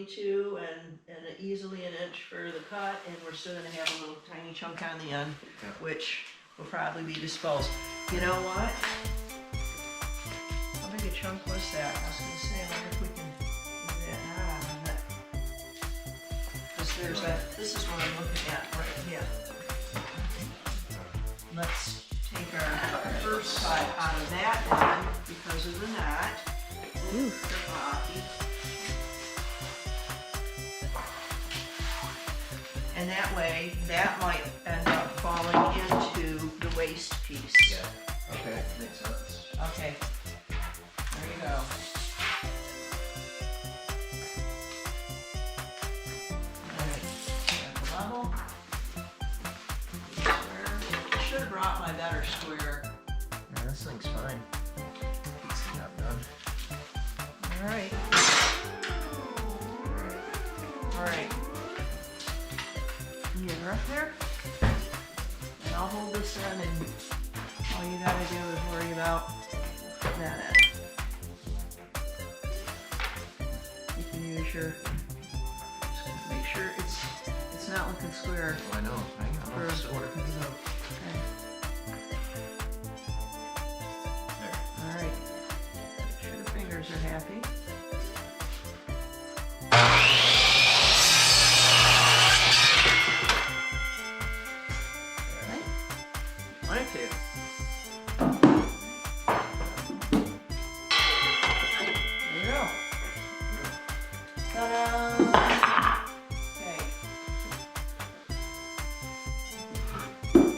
22 and easily an inch for the cut, and we're still gonna have a little tiny chunk on the end, which will probably be disposed. You know what? How big a chunk was that? I was gonna say, I wonder if we can do that now. There's that, this is what I'm looking at right here. Let's take our first side out of that end because of the knot. Ooh, and that way, that might end up falling into the waist piece. Yeah. Okay, makes sense. Okay, there you go. Level. I should have brought my better square. Yeah, this thing's fine. Piece the job done. Alright. Alright. You get rough there? And I'll hold this in, and all you gotta do is worry about that end. You can use your, just make sure it's not looking square. Oh, I know. I know. Just working it out. Okay. There. Alright. Make sure the fingers are happy. Okay. 1 or 2. There you go. Ta-da! Okay. This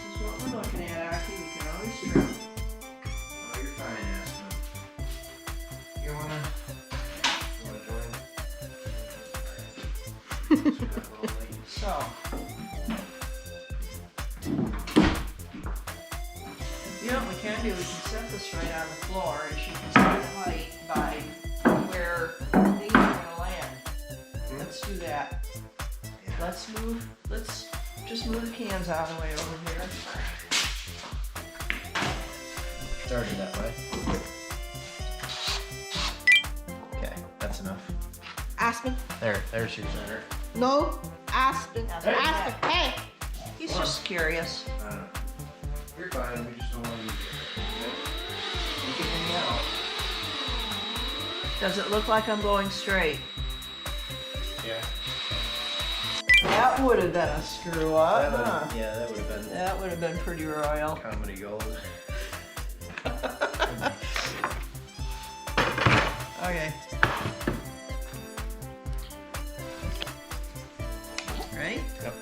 is what we're looking at, Aki. We can always trim. Oh, you're fine, Aspen. You wanna join? So, you know what we can do? We can set this right on the floor, and she can set the height by where these are gonna land. Let's do that. Let's just move the cans out of the way over here. Started that way. Okay, that's enough. Aspen. There's your center. No. Aspen. Hey. Aspen. Hey. He's just curious. You're fine, we just don't want to use it. You can hang out. Does it look like I'm going straight? Yeah. That would have been a screw up, huh? Yeah, that would have been That would have been pretty royal. comedy gold. Okay. Right? Yep.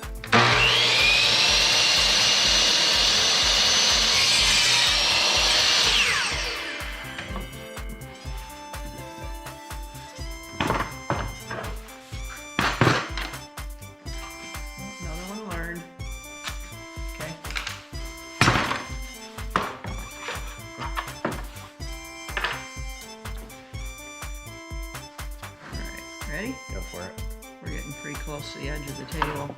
Another one learned. Okay. Alright, ready? Go for it. We're getting pretty close to the edge of the table.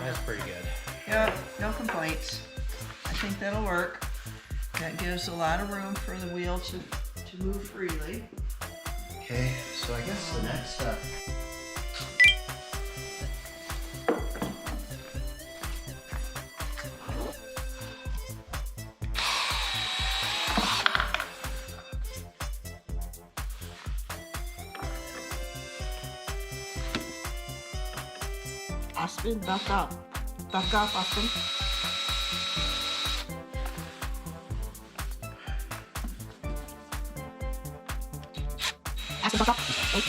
That's pretty good. Yeah, no complaints. I think that'll work. That gives a lot of room for the wheel to move freely. Okay, so I guess the next step. Aspen, back up. Back up, Aspen. Aspen, back up. Wait.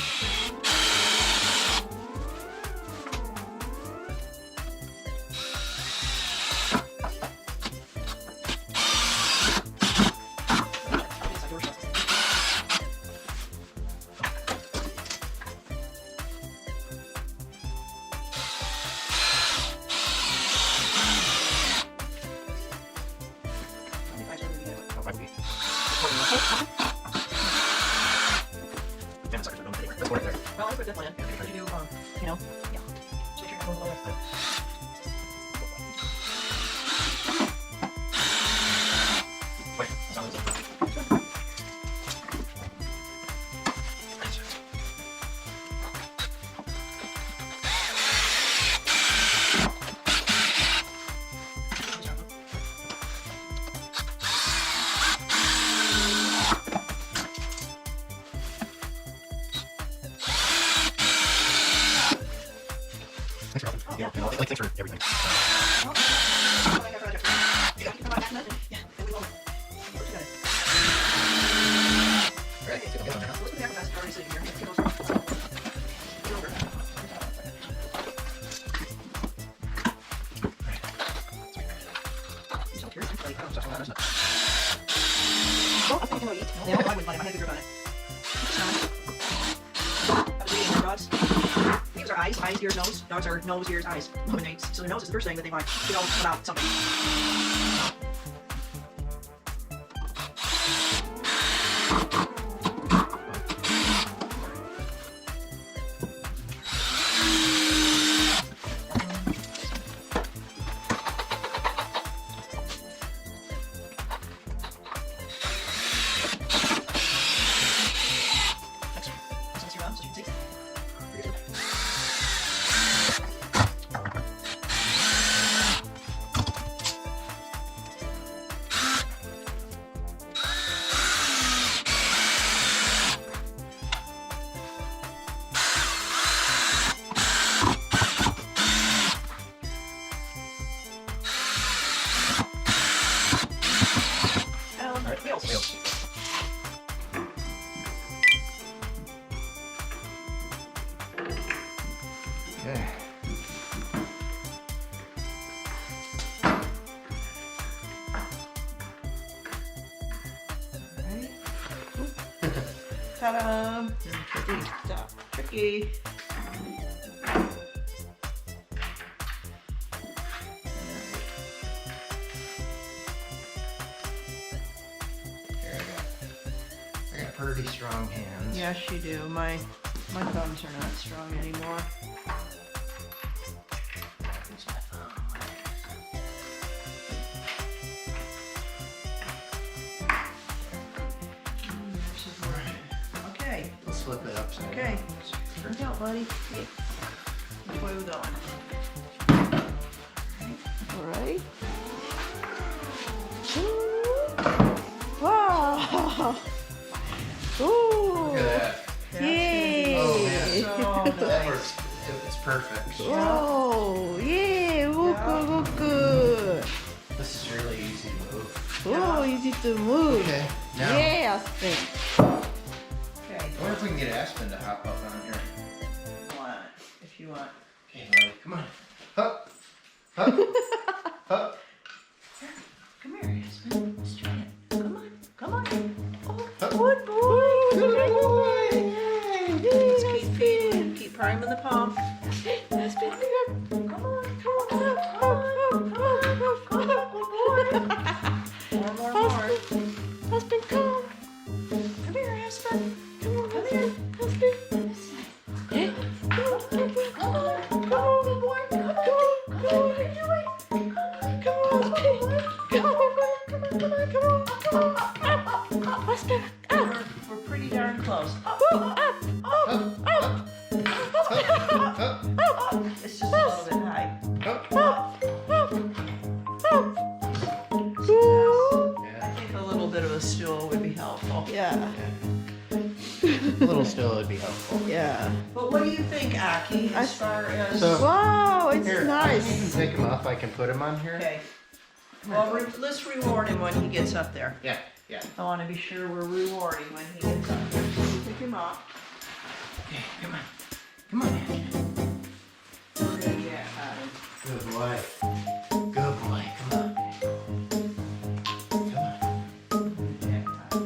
Well, I put this one in. Because you do, you know, yeah. Switch your nose a little bit. Wait, sounds like These are eyes, ears, nose. Dogs are nose, ears, eyes. So their nose is the first thing that they want to know about something. Okay. Ta-da! Tricky stuff. Tricky. Here I got pretty strong hands. Yes, you do. My thumbs are not strong anymore. Here's my thumb. Okay. Let's flip it upside Okay. down. Look out, buddy. Which way we going? Alright. Wow. Ooh. Look at that. Yay. Oh, man. So That nice. works. It's perfect. Oh, yay. Woku. This is really easy to move. Oh, easy to move. Okay. Now, Yay, Aspen. Okay. I wonder if we can get Aspen to hop up on here. One, if you want. Okay, buddy, come on. Up. Up. Up. Come here, Aspen. Let's try it. Come on. Come on. Up. Good boy. Good boy. Let's keep priming the pump. Aspen, Come on. Come on. More. Aspen, come. Come here, Aspen. Come on, Come here. Aspen. Eh? Come on, good boy. Come on, good boy. Come on, come on. What are you doing? Come on, Aspen. Come on. Aspen, up. We're pretty darn close. Up, Up, up, up. It's just a little bit high. Up. I Yeah. think a little bit of a stool would be helpful. Yeah, A little still would be helpful. yeah. But what do you think, Aki, as far as... So- Wow, it's Here, I can nice. take him off. I can put him on here. Okay. Well, let's reward him when he gets up there. Yeah, yeah. I want to be sure we're rewarding when he gets up there. Pick him up. Okay, come on. Come on, man. We're gonna get at him. Good boy. Good boy. Come on. Come on. Get at him.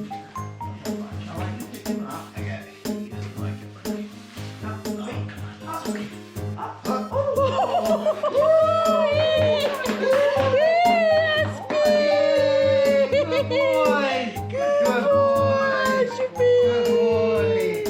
I'll let you pick him up. I got it. He doesn't like it, but Up, oh, okay. come on. Up, It's okay. up. Good boy. Good boy. Boy,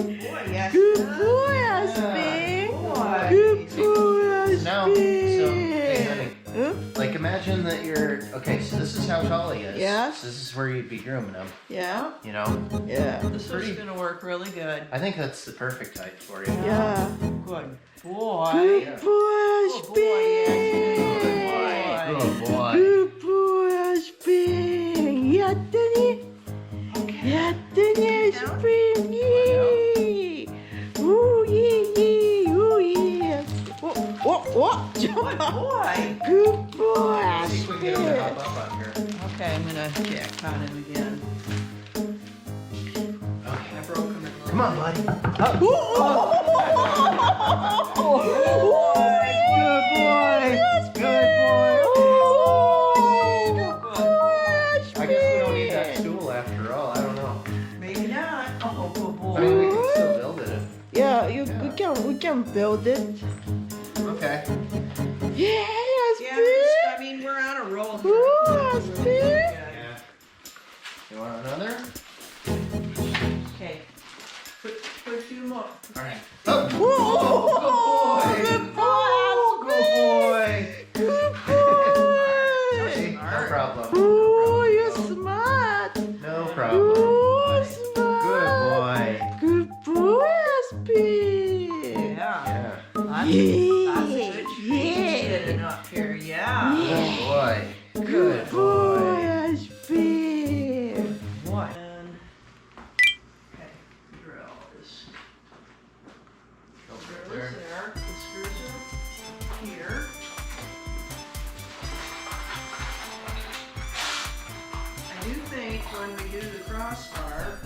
yes. Good boy, Aspen. Boy. Good boy, Now, Aspen. so, hey, honey. Huh? Like, imagine that you're, okay, so this is how tall he is. Yes. So this is where you'd be grooming him, Yeah, you know? yeah, This one's gonna work really good. I think that's the perfect height for you. yeah. Good boy. Good Yeah. boy, Good boy, Aspen. Good boy. Good boy, Aspen. やったね。やったね、Aspen. Yay. Oh, yeah. Oh, yeah. Oh, Good boy. Good boy, See if we can get him to Aspen. hop up on here. Okay, I'm gonna check on him again. Okay. I broke Come on, buddy. Up. Good boy. I guess we don't need that stool after all. I don't know. Maybe not. Oh, good boy. I mean, we can still build it. Yeah, we can build it. Okay. Yes, Yeah, big. I mean, we're on a roll here. Oh, it's big. Yeah. You want another? Okay. Put a few more. All right. Oh, Good boy. good boy. Good boy. Good boy. No problem. Oh, you're smart. No problem. Oh, smart. Good boy. Good boy, Aspie. Yeah. Yeah. Lots of good trees getting up here. Yeah. Good boy. Good Boy, boy. Aspie. What? And okay, drill is there. The screws are here. I do think when we do the crossbar,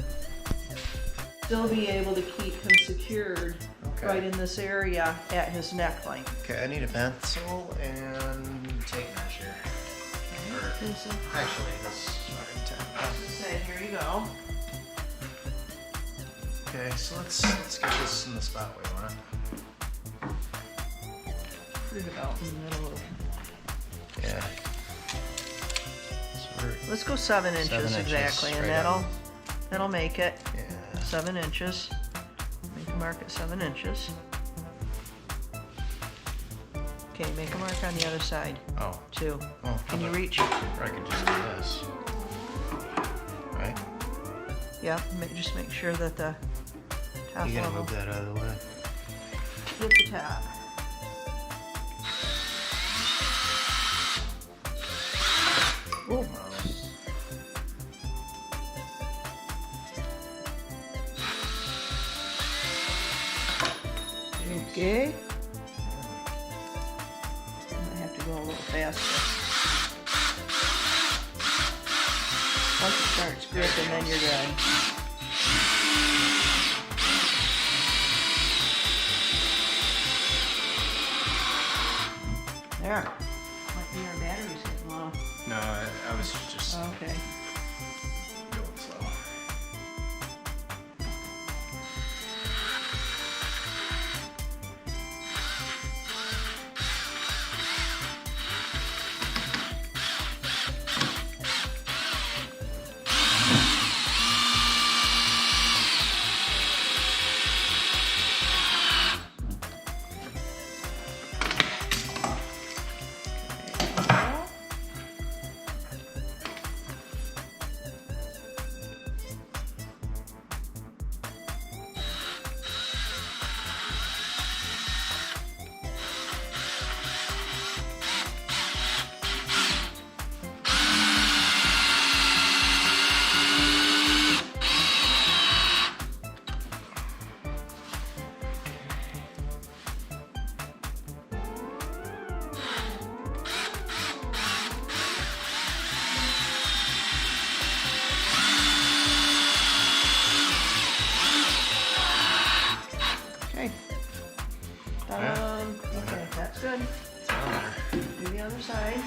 still be able to keep him secured right in this area at his neck length. Okay, I need a pencil and tape measure. Actually, this is Say, here you go. okay. So let's get this in the spot we want it. Put it about in the middle of. Yeah. So we're, Let's go 7 inches 7 inches, exactly, and right that'll make it. yeah. 7 inches. Make a mark at 7 inches. Okay, make a mark on the other side Oh. too. Oh. Can you reach? Or I could just do this. Right? Yeah, just make sure that the top You gotta level move that out of the way. hit the top. Oh, Okay. I might have to go a little faster. Once it starts gripping, then you're good. There. Might be our batteries getting low. No, I was just Okay. going slow. Okay. Okay, that's good. It's on there. Do the other side.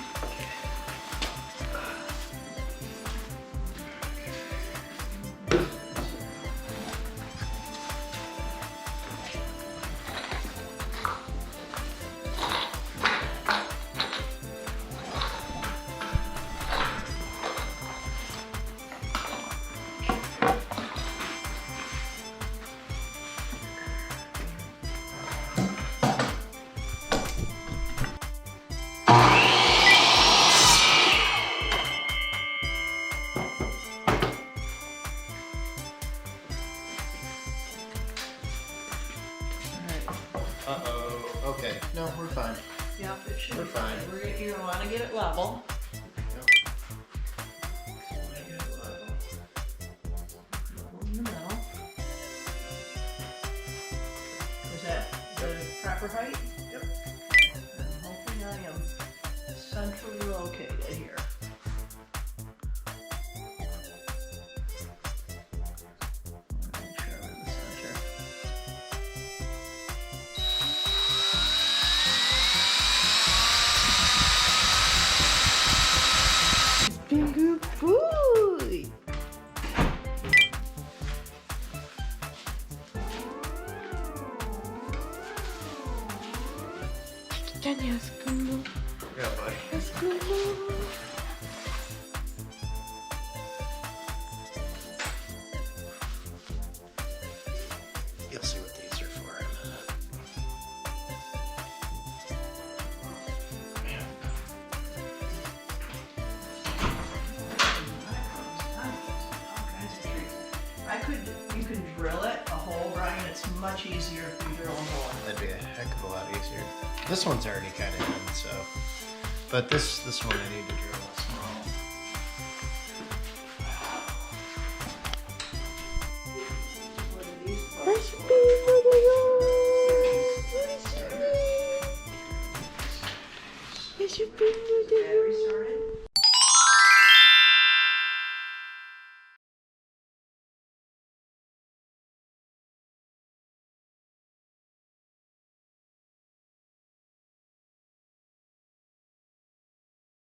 Uh-oh. Okay. No, we're fine. Yep, it should We're be fine. fine. You're gonna want to get it level. Level in the middle. Is that the proper height? Yep. And hopefully I am centrally located here. Make sure I'm in the center. じゃあね、やすくんも。 Yeah, buddy. やすくんも。You'll see what these are for. You can drill it a hole, Brian. It's much easier if you drill a hole. That'd be a heck of a lot easier. This one's already kind of done, so. But this one I need to drill.